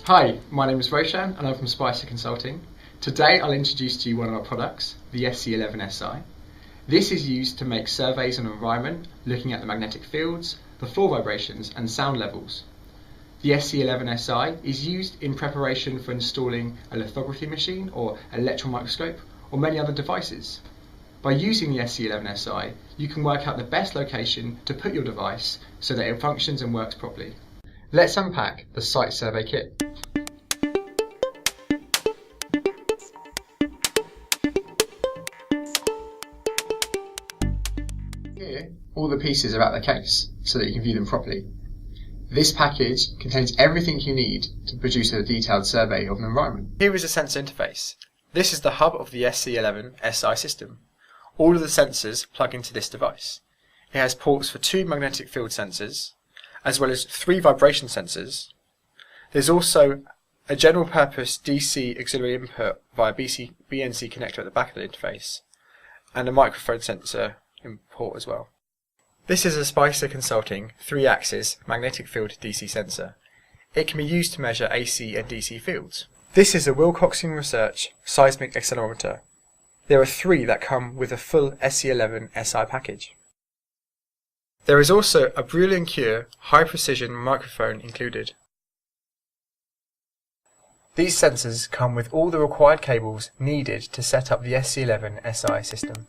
Hi, my name is Roshan and I'm from Spicer Consulting. Today I'll introduce to you one of our products, the SC11 SI. This is used to make surveys on an environment looking at the magnetic fields, the floor vibrations and sound levels. The SC11 SI is used in preparation for installing a lithography machine or electron microscope or many other devices. By using the SC11 SI, you can work out the best location to put your device so that it functions and works properly. Let's unpack the site survey kit. Here, all the pieces are at the case so that you can view them properly. This package contains everything you need to produce a detailed survey of an environment. Here is the sensor interface. This is the hub of the SC11 SI system. All of the sensors plug into this device. It has ports for 2 magnetic field sensors, as well as 3 vibration sensors. There's also a general purpose DC auxiliary input via BNC connector at the back of the interface, and a microphone sensor port as well. This is a Spicer Consulting 3-axis magnetic field DC sensor. It can be used to measure AC and DC fields. This is a Wilcoxon Research seismic accelerometer. There are 3 that come with a full SC11 SI package. There is also a Brilliant Cure high precision microphone included. These sensors come with all the required cables needed to set up the SC11 SI system.